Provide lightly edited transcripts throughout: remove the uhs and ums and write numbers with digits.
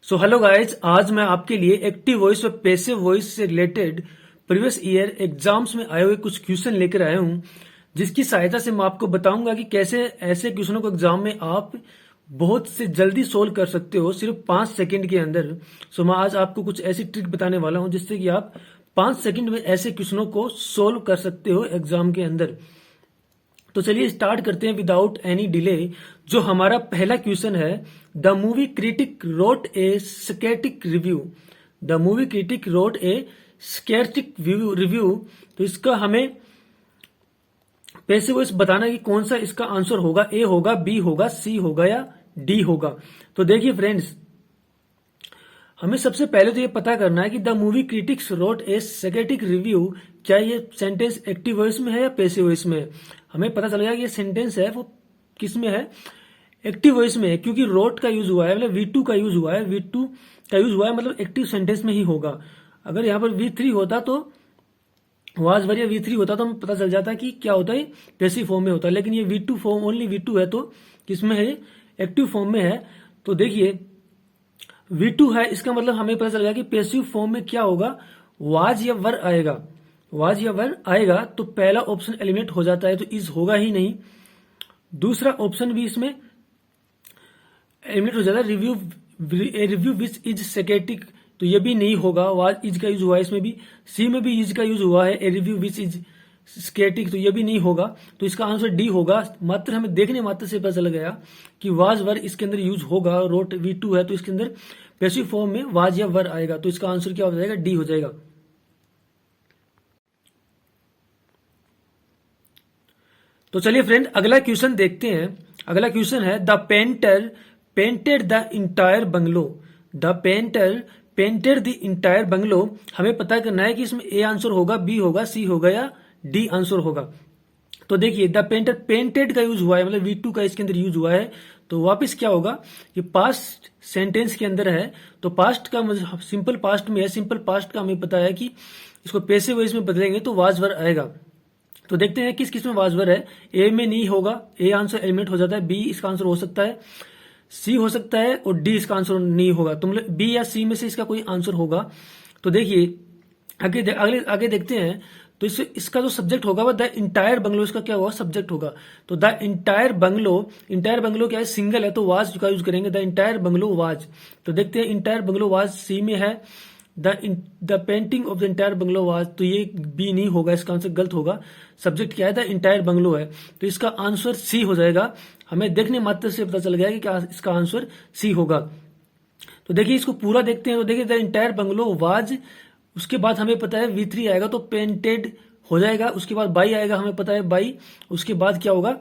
So hello guys, आज मैं आपके लिए एक्टिव वॉइस और पैसिव वॉइस से रिलेटेड प्रीवियस ईयर एग्जाम्स में आए हुए कुछ क्वेश्चन लेकर आया हूं, जिसकी सहायता से मैं आपको बताऊंगा कि कैसे ऐसे क्वेश्चनों को एग्जाम में आप बहुत से जल्दी सोल्व कर सकते हो सिर्फ 5 सेकंड के अंदर। सो मैं आज आपको कुछ ऐसी ट्रिक बताने वाला हूं जिससे कि आप 5 सेकंड में ऐसे क्वेश्चनों को सोल्व कर सकते हो एग्जाम के अंदर। तो चलिए स्टार्ट करते हैं विदाउट एनी डिले। जो हमारा पहला क्वेश्चन है, the movie critic wrote a scathing review. The movie critic wrote a scathing review. तो इसका हमें पैसिव वॉइस बताना है कि कौन सा इसका आंसर होगा, ए होगा, बी होगा, सी होगा या डी होगा। तो देखिए फ्रेंड्स, हमें सबसे पहले तो ये पता करना है कि the movie critics wrote a scathing review, क्या ये सेंटेंस एक्टिव वॉइस में है या पैसिव वॉइस में है। हमें पता चलेगा कि ये सेंटेंस है वो किस में है, एक्टिव वॉइस में है, क्योंकि रोट का यूज हुआ है, मतलब V2 का यूज हुआ है। V2 का यूज हुआ है मतलब एक्टिव सेंटेंस में ही होगा। अगर यहाँ पर V3 होता तो वाज वर या V3 होता तो हमें पता चल जाता कि क्या होता है, पैसिव फॉर्म में होता है। लेकिन ये V2 फॉर्म, ओनली V2 है, तो किसमें है, एक्टिव फॉर्म में है। तो देखिए V2 है, इसका मतलब हमें पता चल गया कि पैसिव फॉर्म में क्या होगा, वाज या वर आएगा। वाज या वर आएगा तो पहला ऑप्शन एलिमिनेट हो जाता है, तो इज होगा ही नहीं। दूसरा ऑप्शन भी इसमें एलिमिनेट हो जाता है, रिव्यू विच इज स्कैटिक, तो ये भी नहीं होगा, वाज इज का यूज हुआ है इसमें भी। सी में भी इज का यूज हुआ है, ए रिव्यू विच इज स्कैटिक, तो ये भी नहीं होगा। तो इसका आंसर डी होगा। मात्र हमें देखने मात्र से पता चल गया कि वाज वर इसके अंदर यूज होगा। रोट V2 है तो इसके अंदर पैसिव फॉर्म में वाज या वर आएगा, तो इसका आंसर क्या हो जाएगा, डी हो जाएगा। तो चलिए फ्रेंड, अगला क्वेश्चन देखते हैं। अगला क्वेश्चन है, the painter painted the entire bungalow. The painter painted the entire bungalow. हमें पता करना है कि इसमें ए आंसर होगा, बी होगा, सी होगा या डी आंसर होगा। तो देखिए, द पेंटर पेंटेड का यूज हुआ है, मतलब V2 का इसके अंदर यूज हुआ है, तो वापस क्या होगा, ये पास्ट सेंटेंस के अंदर है, तो पास्ट का सिंपल पास्ट में है। सिंपल पास्ट का हमें पता है कि इसको पैसिव वॉइस में बदलेंगे तो वाज वर आएगा। तो देखते हैं किस किस में वाज वर है। ए में नहीं होगा, ए आंसर एलिमिनेट हो जाता है। बी इसका आंसर हो सकता है, सी हो सकता है, और डी इसका आंसर नहीं होगा। तो मतलब बी या सी में से इसका कोई आंसर होगा। तो देखिए आगे देखते हैं। तो इसका जो सब्जेक्ट होगा वह द इंटायर बंगलो, इसका क्या होगा, सब्जेक्ट होगा। तो द इंटायर बंगलो क्या है, सिंगल है, तो वाज का यूज करेंगे, द इंटायर बंगलो वाज। तो देखते हैं, इंटायर बंगलो वाज सी में है, the painting of the entire bungalow was, तो ये बी नहीं होगा, इसका आंसर गलत होगा। सब्जेक्ट क्या है, द इंटायर बंगलो है, तो इसका आंसर सी हो जाएगा। हमें देखने मात्र से पता चल गया कि क्या इसका आंसर सी होगा। तो देखिए इसको पूरा देखते हैं। तो देखिए, द इंटायर बंगलो वाज, उसके बाद हमें पता है V3 आएगा तो पेंटेड हो जाएगा। उसके बाद बाई आएगा, हमें पता है बाई। उसके बाद क्या होगा,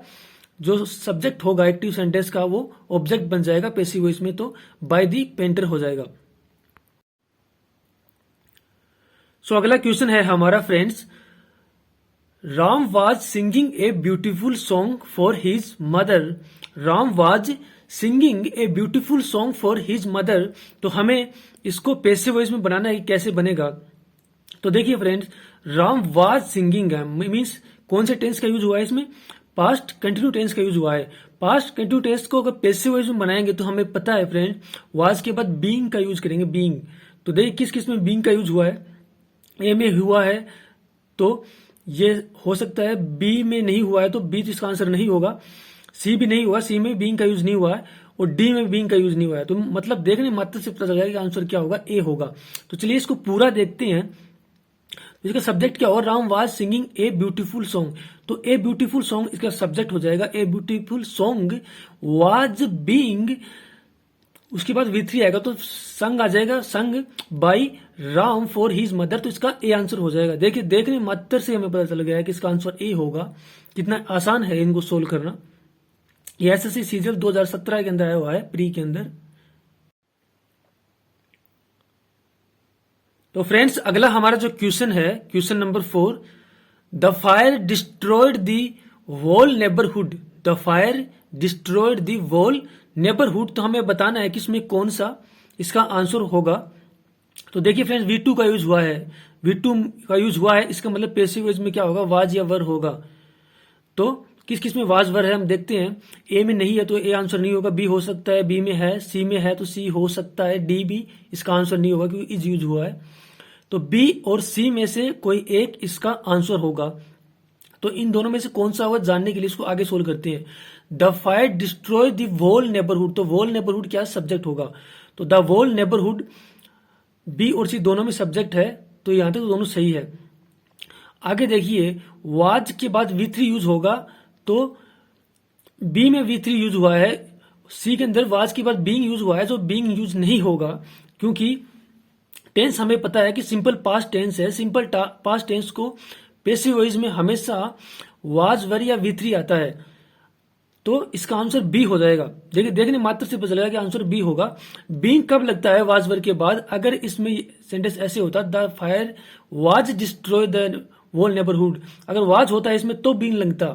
जो सब्जेक्ट होगा एक्टिव सेंटेंस का वो ऑब्जेक्ट बन जाएगा पैसिव वॉइस में, तो बाय दी पेंटर हो जाएगा। सो अगला क्वेश्चन है हमारा friends, Ram was singing a beautiful song for his mother. Ram was singing a beautiful song for his mother. तो हमें इसको पैसिव वॉइस में बनाना है, कैसे बनेगा। तो देखिए फ्रेंड्स, राम वाज सिंगिंग है, मीन्स कौन से टेंस का यूज हुआ है इसमें, पास्ट कंटिन्यू टेंस का यूज हुआ है। पास्ट कंटिन्यू टेंस को अगर पैसिव वॉइस में बनाएंगे तो हमें पता है फ्रेंड, वाज के बाद बीइंग का यूज करेंगे, बीइंग। तो देखिए किस किस में बीइंग का यूज हुआ है, ए में हुआ है तो ये हो सकता है, बी में नहीं हुआ है तो बी इसका आंसर नहीं होगा, सी भी नहीं हुआ, सी में बीइंग का यूज नहीं हुआ है, और डी में बीइंग का यूज नहीं हुआ है। तो मतलब देखने मात्र से पता चल जाएगा कि आंसर क्या होगा, ए होगा। तो चलिए इसको पूरा देखते हैं। तो इसका सब्जेक्ट क्या होगा, Ram was singing a beautiful song, तो ए ब्यूटीफुल सॉन्ग इसका सब्जेक्ट हो जाएगा। A beautiful song was being, उसके बाद V3 आएगा तो संग आ जाएगा, संग by Ram for his mother, तो इसका ए आंसर हो जाएगा। देखिए देखने मात्र से हमें पता चल गया है कि इसका आंसर ए होगा। कितना आसान है इनको सोल्व करना। ये SSC सीजल 2017 के अंदर आया हुआ है, प्री के अंदर। तो फ्रेंड्स, अगला हमारा जो क्वेश्चन है, question number 4, the fire destroyed the whole neighbourhood. The fire destroyed the whole neighbourhood. तो हमें बताना है कि इसमें कौन सा इसका आंसर होगा। तो देखिए फ्रेंड्स, V2 का यूज हुआ है, V2 का यूज हुआ है, इसका मतलब पैसिव वॉइस में क्या होगा, वाज या वर होगा। तो किस किस में वाज वर है हम देखते हैं। ए में नहीं है तो ए आंसर नहीं होगा, बी हो सकता है, बी में है, सी में है तो सी हो सकता है, डी भी इसका आंसर नहीं होगा क्योंकि इज यूज हुआ है। तो बी और सी में से कोई एक इसका आंसर होगा। तो इन दोनों में से कौन सा होगा जानने के लिए इसको आगे सोल्व करते हैं। The fire destroy the whole neighbourhood, तो वोल नेबरहुड क्या सब्जेक्ट होगा, तो द वोल नेबरहुड बी और सी दोनों में सब्जेक्ट है, तो यहां तक तो दोनों सही है। आगे देखिए वाज के बाद V3 यूज होगा, तो बी में V3 यूज हुआ है, सी के अंदर वाज के बाद बीइंग यूज हुआ है, तो बीइंग यूज नहीं होगा क्योंकि टेंस हमें पता है कि सिंपल पास्ट टेंस है। सिंपल पास्ट टेंस को पैसिव वॉइस में हमेशा वाज वर या V3 आता है, तो इसका आंसर बी हो जाएगा। देखिए देखने मात्र से पता चलेगा कि आंसर बी होगा। बीइंग कब लगता है वाज वर के बाद, अगर इसमें सेंटेंस ऐसे होता the fire was destroy the whole neighbourhood, अगर वाज होता है इसमें तो बीइंग लगता,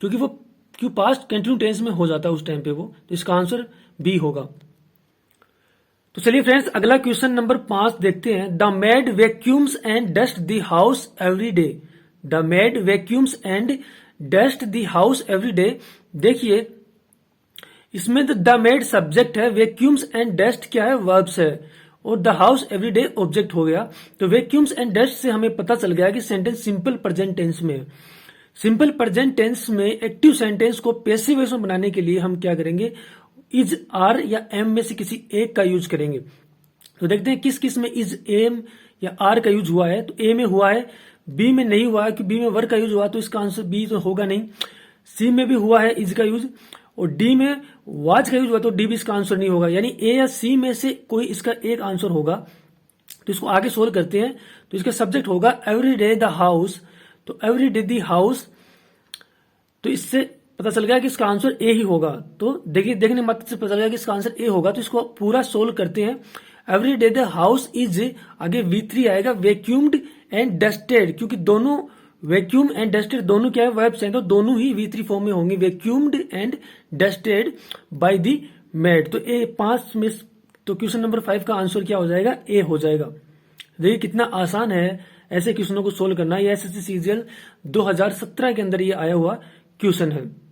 क्योंकि वो क्यों पास्ट कंटिन्यू टेंस में हो जाता है उस टाइम पे वो, तो इसका आंसर बी होगा। तो चलिए फ्रेंड्स अगला क्वेश्चन नंबर 5 देखते हैं। The made vacuums and dust the house every day, the made vacuums and dust the house every day. देखिए इसमें द मेड सब्जेक्ट है, वैक्यूम्स एंड डस्ट क्या है, वर्ब्स है, और the house every day object हो गया। तो वैक्यूम्स एंड डस्ट से हमें पता चल गया कि सेंटेंस सिंपल प्रेजेंट टेंस में है। सिंपल प्रेजेंट टेंस में एक्टिव सेंटेंस को पैसिव वॉइस में बनाने के लिए हम क्या करेंगे, इज, आर या एम में से किसी एक का यूज करेंगे। तो देखते हैं किस किस में इज, एम या आर का यूज हुआ है। तो ए में हुआ है, बी में नहीं हुआ है कि बी में वर का यूज हुआ, तो इसका आंसर बी तो होगा नहीं। सी में भी हुआ है इज का यूज, और डी में वाज का यूज हुआ, तो डी भी इसका आंसर नहीं होगा। यानी ए या सी में से कोई इसका एक आंसर होगा। तो इसको आगे सोल्व करते हैं। तो इसका सब्जेक्ट होगा एवरी डे द हाउस, तो एवरी डे द हाउस, तो इससे पता चल गया कि इसका आंसर ए ही होगा। तो देखिए देखने मात्र से पता चल गया कि इसका आंसर ए होगा। तो इसको पूरा सोल्व करते हैं। Every day the house is, आगे V3 आएगा, वैक्यूम्ड एंड डस्टेड, क्योंकि दोनों वैक्यूम एंड डस्टेड दोनों क्या है, वर्ब्स हैं, तो दोनों ही V3 फॉर्म में होंगे, vacuumed and dusted by the made. तो ए 5 में, तो क्वेश्चन नंबर 5 का आंसर क्या हो जाएगा, ए हो जाएगा। देखिए कितना आसान है ऐसे क्वेश्चनों को सोल्व करना। ये SSC CGL 2017 के अंदर ये आया हुआ क्वेश्चन है।